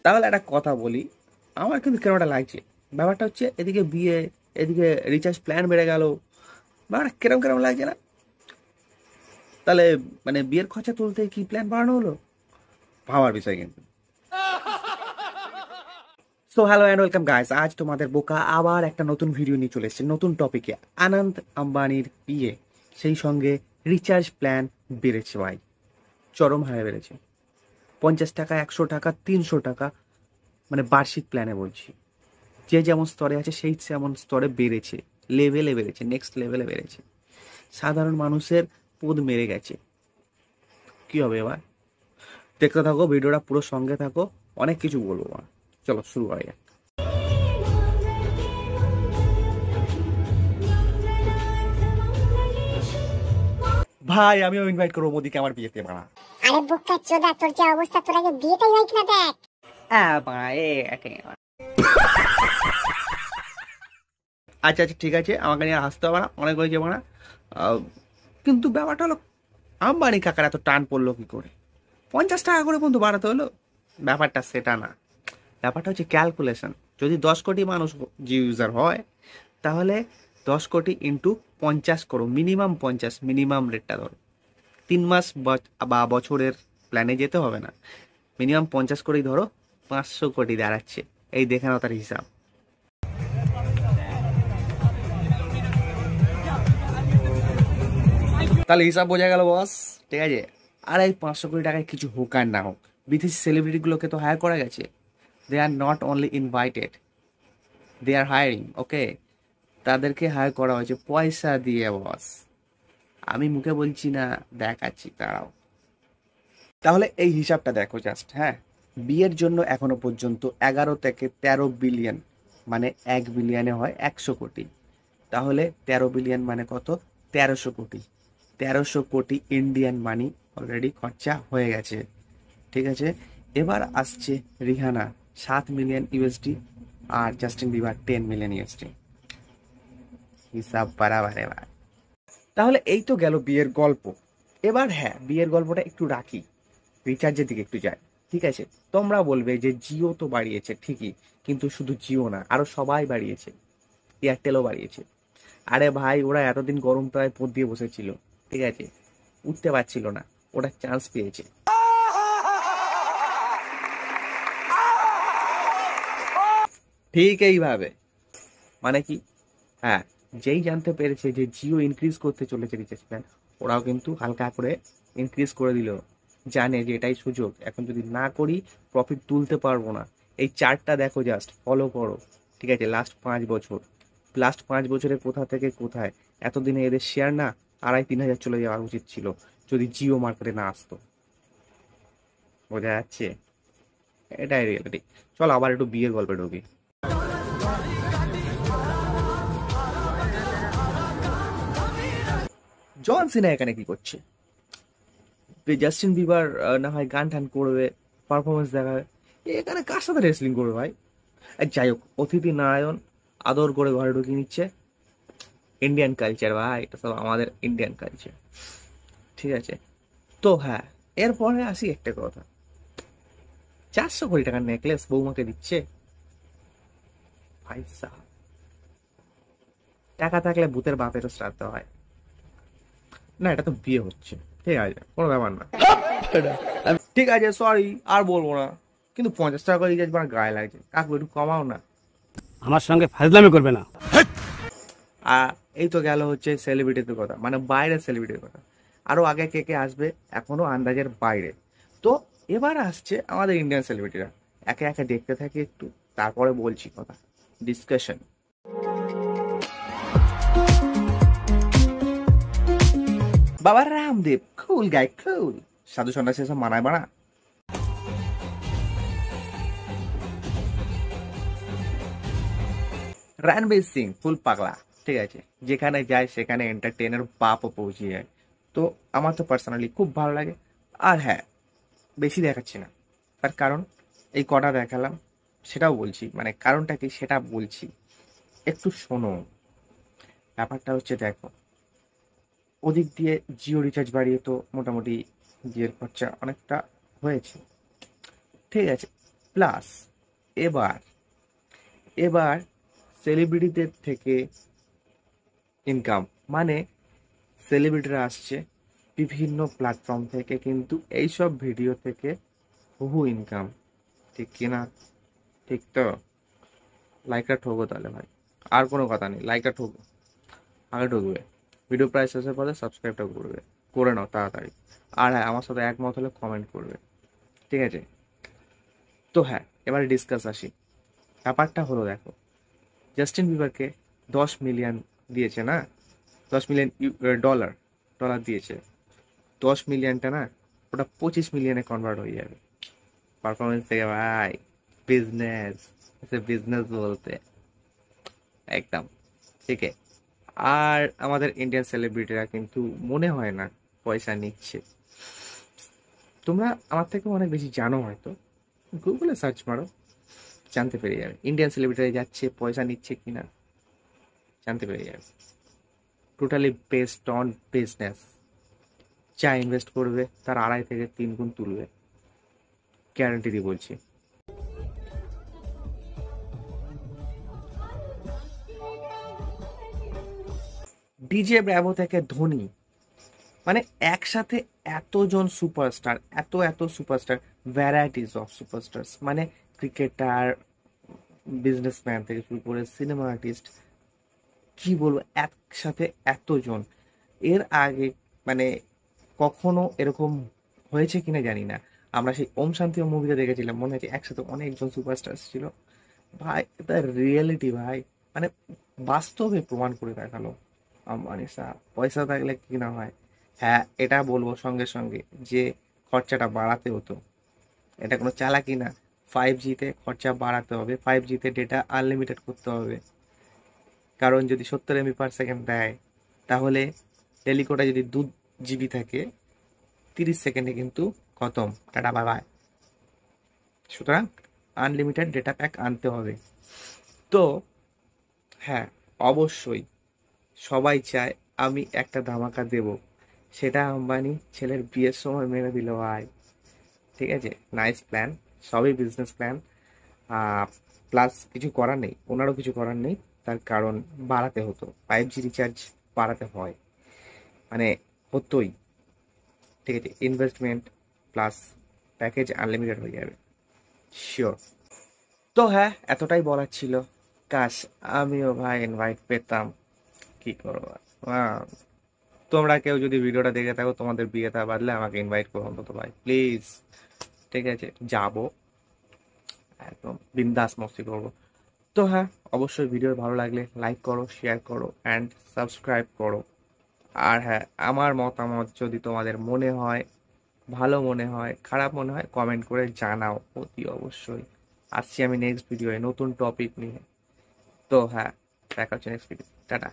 তাহলে একটা কথা বলি, আমার কিন্তু কেমনটা লাগছে ব্যাপারটা হচ্ছে, এদিকে বিয়ে, এদিকে রিচার্জ প্ল্যান বেড়ে গেল, ব্যাপারটা কেরম কেরম লাগছে না? তাহলে মানে বিয়ের খরচা তুলতে কি প্ল্যান বাড়ানো হলো? ভাবার বিষয় কিন্তু। So hello and welcome guys, আজ তোমাদের বোকা আবার একটা নতুন ভিডিও নিয়ে চলে এসেছে নতুন টপিকে। আনন্দ আম্বানির বিয়ে, সেই সঙ্গে রিচার্জ প্ল্যান বেড়েছে ভাই, চরম হারে বেড়েছে। 50 টাকা, 100 টাকা, 300 টাকা, মানে বার্ষিক প্ল্যানে বলছি। যে যেমন স্তরে আছে সেই যেমন স্তরে বেড়েছে, লেভেলে বেড়েছে, নেক্সট লেভেলে বেড়েছে। সাধারণ মানুষের পোদ মেরে গেছে। কি হবে এবার? দেখতে থাকো ভিডিওটা, পুরো সঙ্গে থাকো, অনেক কিছু বলবো। চলো শুরু করা যাক। ভাই আমিও ইনভাইট করবো মোদিকে আমার বিয়েতে বাড়া। আরে বোকা চোদা, তোর যে অবস্থা, তোর আগে বিয়েটাই হয় কিনা দেখ। হ্যাঁ বাড়া, আচ্ছা আচ্ছা ঠিক আছে, আমাকে নিয়ে হাসতে হবে না, অনেক হয়েছে বাড়া। কিন্তু ব্যাপারটা হলো, আম্বানি কাকার এত টান পড়লো কি করে? 50 টাকা করে পর্যন্ত বাড়াতে হলো? ব্যাপারটা সেটা না, ব্যাপারটা হচ্ছে ক্যালকুলেশন। যদি 10 কোটি মানুষ জিও ইউজার হয়, তাহলে 10 কোটি ইন্টু 50 করো, মিনিমাম 50, মিনিমাম রেটটা ধরো। 3 মাস বা বছরের প্ল্যানে যেতে হবে না, মিনিমাম 50 করেই ধরো, 500 কোটি দাঁড়াচ্ছে। এই দেখে নাও তার হিসাব। তাহলে হিসাব বোঝা গেল বস, ঠিক আছে? আর এই 500 কোটি টাকায় কিছু হোক আর না হোক, বিদেশি সেলিব্রিটিগুলোকে তো হায়ার করা গেছে। They are not only invited, they are hiring, okay? তাদেরকে হায়ার করা হয়েছে পয়সা দিয়ে বস। আমি মুখে বলছি না, দেখাচ্ছি, দাঁড়াও। তাহলে এই হিসাবটা দেখো জাস্ট, হ্যাঁ। বিয়ের জন্য এখনো পর্যন্ত 11 থেকে 13 বিলিয়ন, মানে 1 বিলিয়নে হয় 100 কোটি। তাহলে 13 বিলিয়ন মানে কত? 1300 কোটি। 1300 কোটি ইন্ডিয়ান মানি অলরেডি খরচা হয়ে গেছে, ঠিক আছে? এবার আসছে রিহানা, 7 মিলিয়ন ইউএসডি, আর জাস্টিন বিবার 10 মিলিয়ন ইউএসডি। হিসাব বাড়াবার এবার। তাহলে এই তো গেল বিয়ের গল্প। এবার হ্যাঁ, বিয়ের গল্পটা একটু রাখি, রিচার্জের দিকে একটু যাই, ঠিক আছে? তোমরা বলবে যে জিও তো বাড়িয়েছে ঠিকই, কিন্তু শুধু জিও না, আরো সবাই বাড়িয়েছে, এয়ারটেলও বাড়িয়েছে। আরে ভাই, ওরা এতদিন গরম প্রায় পথ দিয়ে বসেছিল, ঠিক আছে? উঠতে পারছিল না, ওরা চান্স পেয়েছে। ঠিক এইভাবে, মানে কি, হ্যাঁ, যেই জানতে পেরেছে যে জিও ইনক্রিজ করতে চলেছে রিচার্জ প্ল্যান, ওরাও কিন্তু হালকা করে ইনক্রিজ করে দিল। জানে যে এটাই সুযোগ, এখন যদি না করি প্রফিট তুলতে পারবো না। এই চার্টটা দেখো, জাস্ট ফলো করো, ঠিক আছে? লাস্ট 5 বছরে কোথা থেকে কোথায়, এতদিনে এদের শেয়ার না 2.5-3 হাজার চলে যাওয়া উচিত ছিল, যদি জিও মার্কেটে না আসতো। বোঝা যাচ্ছে? এটাই রিয়েলিটি। চলো আবার একটু বিয়ের গল্পে ঢুকি। জন সিনা এখানে কি করছে? জাস্টিন বিবার না হয় গান টান করবে, পারফরমেন্স দেখাবে, এখানে কার সাথে রেসলিং করবে ভাই? যাই হোক, অতিথি নারায়ণ আদর করে ঘরে ঢুকিয়ে নিচ্ছে। ইন্ডিয়ান কালচার ভাই, এটা সব আমাদের ইন্ডিয়ান কালচার, ঠিক আছে? তো হ্যাঁ, এরপরে আসি একটা কথা, 400 কোটি টাকার নেকলেস বৌমাকে দিচ্ছে। ভাই সাহেব, টাকা থাকলে ভূতের বাপেরও শ্রাদ্ধ হয় না? এটা তো বিয়ে হচ্ছে, ঠিক আছে, কোনো ব্যাপার না। ঠিক আছে, সরি, আর বলবো না। কিন্তু 50 টাকা করে রিচার্জ আমার গায়ে লাগছে, কাকু একটু কমাও না। আমার সঙ্গে ফাজলামি করবে না। আর এই তো গেল হচ্ছে সেলিব্রিটিদের কথা, মানে বাইরের সেলিব্রিটির কথা। আরো আগে কে কে আসবে এখনো আন্দাজের বাইরে। তো এবার আসছে আমাদের ইন্ডিয়ান সেলিব্রিটিরা, একে একে দেখতে থাকি একটু, তারপরে বলছি কথা, ডিসকাশন। বাবা রামদেব, কুল গাই, কুল। সাধু সন্ন্যাসী সব মানায় বানা। রণবীর সিং ফুল পাগলা, ঠিক আছে? যেখানে যায় সেখানে এন্টারটেনের বাপও পৌঁছে যায়। তো আমার তো পার্সোনালি খুব ভালো লাগে। আর হ্যাঁ, বেশি দেখাচ্ছি না, তার কারণ এই কটা দেখালাম, সেটাও বলছি, মানে কারণটা কি সেটা বলছি, একটু শোনো। ব্যাপারটা হচ্ছে দেখো, ওদিক দিয়ে জিও রিচার্জ বাড়িয়ে তো মোটামুটি বিয়ের খরচা অনেকটা হয়েছে, ঠিক আছে? প্লাস এবার এবার সেলিব্রিটিদের থেকে ইনকাম, মানে সেলিব্রিটিরা আসছে বিভিন্ন প্ল্যাটফর্ম থেকে, কিন্তু এইসব ভিডিও থেকে বহু ইনকাম, ঠিক কিনা? ঠিক তো? লাইকটা ঠকো তাহলে ভাই, আর কোনো কথা নেই, লাইকটা ঠকো, আগে ঠকবে। ভিডিও প্রায় শেষের পরে সাবস্ক্রাইবটা করে নাও তাড়াতাড়ি। আর হ্যাঁ, আমার সাথে একমত হলে কমেন্ট করবে, ঠিক আছে? তো হ্যাঁ, এবারে ডিসকাস আসি। ব্যাপারটা হলো, দেখো, জাস্টিন বিবারকে 10 মিলিয়ন দিয়েছে না, 10 মিলিয়ন ডলার ডলার দিয়েছে। 10 মিলিয়নটা না, ওটা 25 মিলিয়নে কনভার্ট হয়ে যাবে পারফরমেন্স থেকে ভাই। বিজনেস, বিজনেস বলতে একদম, ঠিক আছে? আর আমাদের ইন্ডিয়ান সেলিব্রিটিরা কিন্তু মনে হয় না পয়সা নিচ্ছে। তোমরা আমার থেকে অনেক বেশি জানো, হয়তো গুগলে সার্চ মারো, জানতে পেরে যাবে ইন্ডিয়ান সেলিব্রিটি যাচ্ছে পয়সা নিচ্ছে কিনা, জানতে পেরে যাবে। Totally based on business. যা ইনভেস্ট করবে তার 2.5 থেকে 3 গুণ তুলবে, গ্যারান্টি দিয়ে বলছি। ডিজে ব্র্যাভো থেকে ধোনি, মানে একসাথে এতজন সুপারস্টার, এত সুপারস্টার, ভ্যারাইটিস অফ সুপারস্টার্স, মানে ক্রিকেটার, বিজনেসম্যান থেকে শুরু করে সিনেমা আর্টিস্ট, কি বলবো, একসাথে এতজন। এর আগে মানে কখনো এরকম হয়েছে কিনা জানি না। আমরা সেই ওম শান্তি ওম মুভিতে দেখেছিলাম, মনে হচ্ছে একসাথে অনেকজন সুপারস্টার ছিল। ভাই এটা রিয়েলিটি ভাই, মানে বাস্তবে প্রমাণ করে দেখালো আম্বানি সাহেব। পয়সা থাকলে কি না হয়। হ্যাঁ, এটা বলবো সঙ্গে সঙ্গে যে খরচাটা বাড়াতে হতো, এটা কোনো চালাকি না। 5G-তে খরচা বাড়াতে হবে, 5G-তে ডেটা আনলিমিটেড করতে হবে। কারণ যদি 70 MB/সেকেন্ড দেয়, তাহলে টেলিকোটা যদি 2 GB থাকে, 30 সেকেন্ডে কিন্তু খতম, টাটা বাই বাই। সুতরাং আনলিমিটেড ডেটা প্যাক আনতে হবে। তো হ্যাঁ, অবশ্যই সবাই চায় আমি একটা ধামাকা দেব, সেটা আম্বানি ছেলের বিয়ের সময় মেনে দিল ভাই। ঠিক আছে, নাইস প্ল্যান, সবই বিজনেস প্ল্যান। প্লাস কিছু করার নেই, ওনারও কিছু করার নেই, তার কারণ বাড়াতে হতো, 5G রিচার্জ বাড়াতে হয়, মানে হতোই। ঠিক আছে, ইনভেস্টমেন্ট প্লাস প্যাকেজ আনলিমিটেড হয়ে যাবে, শিওর। তো হ্যাঁ, এতটাই বলার ছিল। কাশ আমিও ভাই ইনভাইট পেতাম, কি করবো। তোমরা কেউ যদি ভিডিওটা দেখে থাকো, তোমাদের বিয়েটা বাদলে আমাকে ইনভাইট করো অন্তত ভাই, প্লিজ। ঠিক আছে, যাবো, একদম বিন্দাস মস্তি করবো। তো হ্যাঁ, অবশ্যই ভিডিও ভালো লাগলে লাইক করো, শেয়ার করো অ্যান্ড সাবস্ক্রাইব করো। আর হ্যাঁ, আমার মতামত যদি তোমাদের মনে হয়, ভালো মনে হয়, খারাপ মনে হয়, কমেন্ট করে জানাও অতি অবশ্যই। আসছি আমি নেক্সট ভিডিওয়ে নতুন টপিক নিয়ে। তো হ্যাঁ, দেখা হচ্ছে নেক্সট ভিডিও, টাটা।